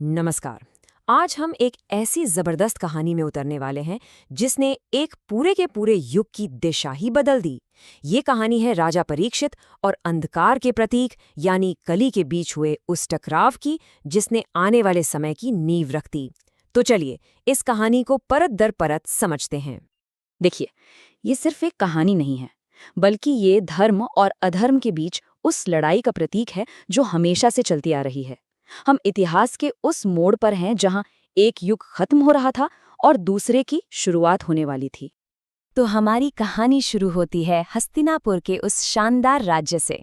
नमस्कार। आज हम एक ऐसी जबरदस्त कहानी में उतरने वाले हैं जिसने एक पूरे के पूरे युग की दिशा ही बदल दी। ये कहानी है राजा परीक्षित और अंधकार के प्रतीक यानी कली के बीच हुए उस टकराव की जिसने आने वाले समय की नींव रख दी। तो चलिए इस कहानी को परत दर परत समझते हैं। देखिए, ये सिर्फ एक कहानी नहीं है, बल्कि ये धर्म और अधर्म के बीच उस लड़ाई का प्रतीक है जो हमेशा से चलती आ रही है। हम इतिहास के उस मोड़ पर हैं जहां एक युग खत्म हो रहा था और दूसरे की शुरुआत होने वाली थी। तो हमारी कहानी शुरू होती है हस्तिनापुर के उस शानदार राज्य से।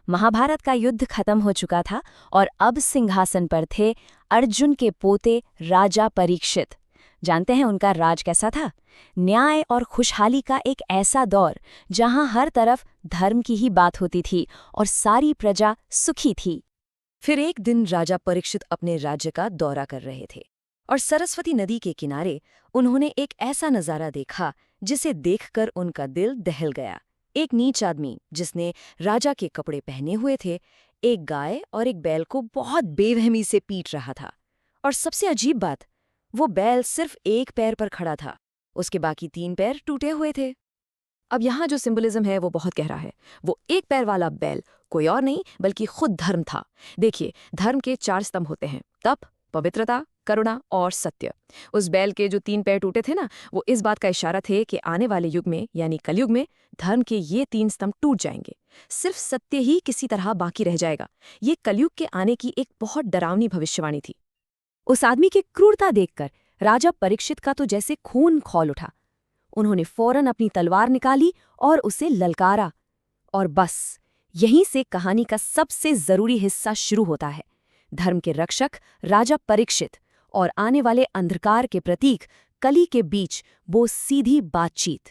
महाभारत का युद्ध खत्म हो चुका था और अब सिंहासन पर थे अर्जुन के पोते राजा परीक्षित। जानते हैं उनका राज कैसा था? न्याय और खुशहाली का एक ऐसा दौर जहां हर तरफ धर्म की ही बात होती थी और सारी प्रजा सुखी थी। फिर एक दिन राजा परीक्षित अपने राज्य का दौरा कर रहे थे और सरस्वती नदी के किनारे उन्होंने एक ऐसा नज़ारा देखा जिसे देखकर उनका दिल दहल गया। एक नीच आदमी जिसने राजा के कपड़े पहने हुए थे, एक गाय और एक बैल को बहुत बेरहमी से पीट रहा था। और सबसे अजीब बात, वो बैल सिर्फ एक पैर पर खड़ा था, उसके बाकी 3 पैर टूटे हुए थे। अब यहाँ जो सिंबलिज्म है वो बहुत गहरा है। वो एक पैर वाला बैल कोई और नहीं बल्कि खुद धर्म था। देखिए, धर्म के 4 स्तंभ होते हैं: तप, पवित्रता, करुणा और सत्य। उस बैल के जो 3 पैर टूटे थे ना, वो इस बात का इशारा थे कि आने वाले युग में यानी कलयुग में धर्म के ये 3 स्तंभ टूट जाएंगे। सिर्फ सत्य ही किसी तरह बाकी रह जाएगा। ये कलयुग के आने की एक बहुत डरावनी भविष्यवाणी थी। उस आदमी की क्रूरता देखकर राजा परीक्षित का तो जैसे खून खौल उठा। उन्होंने फौरन अपनी तलवार निकाली और उसे ललकारा। और बस यहीं से कहानी का सबसे जरूरी हिस्सा शुरू होता है। धर्म के रक्षक राजा परीक्षित और आने वाले अंधकार के प्रतीक कली के बीच वो सीधी बातचीत।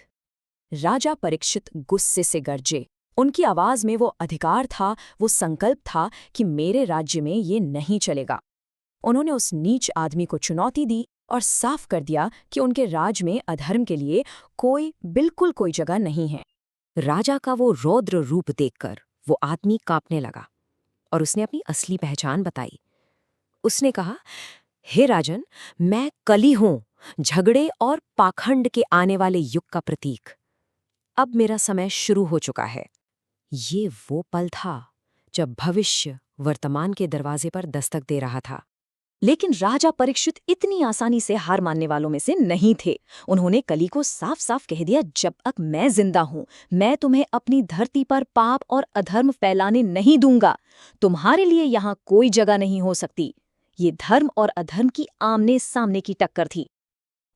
राजा परीक्षित गुस्से से गरजे। उनकी आवाज में वो अधिकार था, वो संकल्प था कि मेरे राज्य में ये नहीं चलेगा। उन्होंने उस नीच आदमी को चुनौती दी और साफ कर दिया कि उनके राज में अधर्म के लिए बिल्कुल कोई जगह नहीं है। राजा का वो रौद्र रूप देखकर वो आदमी कांपने लगा और उसने अपनी असली पहचान बताई। उसने कहा, हे राजन, मैं कली हूं, झगड़े और पाखंड के आने वाले युग का प्रतीक। अब मेरा समय शुरू हो चुका है। ये वो पल था जब भविष्य वर्तमान के दरवाजे पर दस्तक दे रहा था। लेकिन राजा परीक्षित इतनी आसानी से हार मानने वालों में से नहीं थे। उन्होंने कली को साफ साफ कह दिया, जब तक मैं जिंदा हूं, मैं तुम्हें अपनी धरती पर पाप और अधर्म फैलाने नहीं दूंगा। तुम्हारे लिए यहाँ कोई जगह नहीं हो सकती। ये धर्म और अधर्म की आमने सामने की टक्कर थी।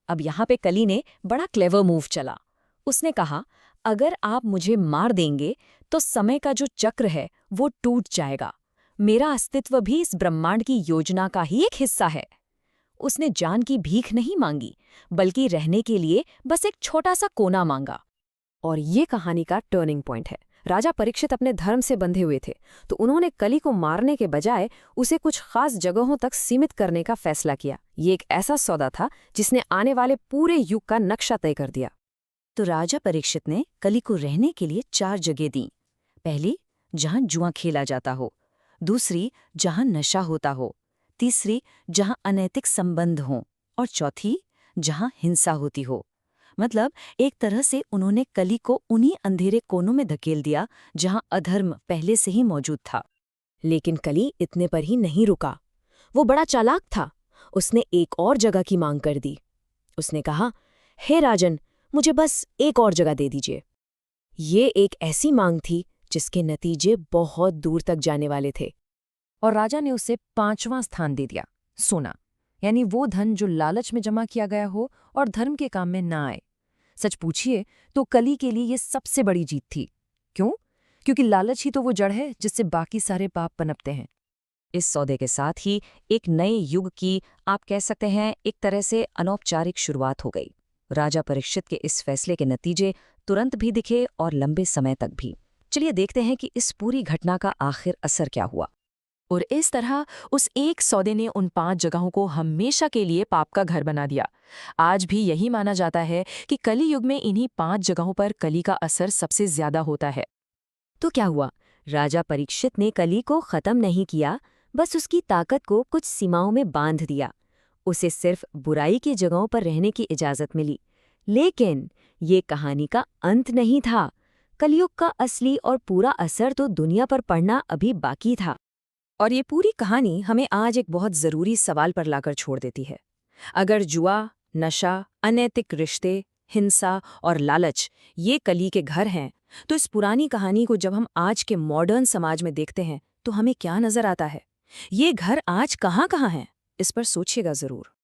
अब यहाँ पे कली ने बड़ा क्लेवर मूव चला। उसने कहा, अगर आप मुझे मार देंगे तो समय का जो चक्र है वो टूट जाएगा। मेरा अस्तित्व भी इस ब्रह्मांड की योजना का ही एक हिस्सा है। उसने जान की भीख नहीं मांगी, बल्कि रहने के लिए बस एक छोटा सा कोना मांगा। और ये कहानी का टर्निंग पॉइंट है। राजा परीक्षित अपने धर्म से बंधे हुए थे, तो उन्होंने कली को मारने के बजाय उसे कुछ खास जगहों तक सीमित करने का फैसला किया। ये एक ऐसा सौदा था जिसने आने वाले पूरे युग का नक्शा तय कर दिया। तो राजा परीक्षित ने कली को रहने के लिए 4 जगह दी। पहली, जहां जुआ खेला जाता हो। दूसरी, जहां नशा होता हो। तीसरी, जहां अनैतिक संबंध हों। और चौथी, जहां हिंसा होती हो। मतलब एक तरह से उन्होंने कली को उन्हीं अंधेरे कोनों में धकेल दिया जहां अधर्म पहले से ही मौजूद था। लेकिन कली इतने पर ही नहीं रुका। वो बड़ा चालाक था। उसने एक और जगह की मांग कर दी। उसने कहा, हे राजन, मुझे बस एक और जगह दे दीजिए। ये एक ऐसी मांग थी जिसके नतीजे बहुत दूर तक जाने वाले थे। और राजा ने उसे 5वां स्थान दे दिया, सोना, यानी वो धन जो लालच में जमा किया गया हो और धर्म के काम में ना आए। सच पूछिए तो कली के लिए ये सबसे बड़ी जीत थी। क्यों? क्योंकि लालच ही तो वो जड़ है जिससे बाकी सारे पाप पनपते हैं। इस सौदे के साथ ही एक नए युग की, आप कह सकते हैं, एक तरह से अनौपचारिक शुरुआत हो गई। राजा परीक्षित के इस फैसले के नतीजे तुरंत भी दिखे और लंबे समय तक भी। चलिए देखते हैं कि इस पूरी घटना का आखिर असर क्या हुआ। और इस तरह उस एक सौदे ने उन 5 जगहों को हमेशा के लिए पाप का घर बना दिया। आज भी यही माना जाता है कि कली युग में इन्हीं 5 जगहों पर कली का असर सबसे ज्यादा होता है। तो क्या हुआ? राजा परीक्षित ने कली को खत्म नहीं किया, बस उसकी ताकत को कुछ सीमाओं में बांध दिया। उसे सिर्फ बुराई की जगहों पर रहने की इजाज़त मिली। लेकिन ये कहानी का अंत नहीं था। कलयुग का असली और पूरा असर तो दुनिया पर पड़ना अभी बाकी था। और ये पूरी कहानी हमें आज एक बहुत ज़रूरी सवाल पर लाकर छोड़ देती है। अगर जुआ, नशा, अनैतिक रिश्ते, हिंसा और लालच ये कली के घर हैं, तो इस पुरानी कहानी को जब हम आज के मॉडर्न समाज में देखते हैं तो हमें क्या नज़र आता है? ये घर आज कहाँ-कहाँ हैं? इस पर सोचिएगा ज़रूर।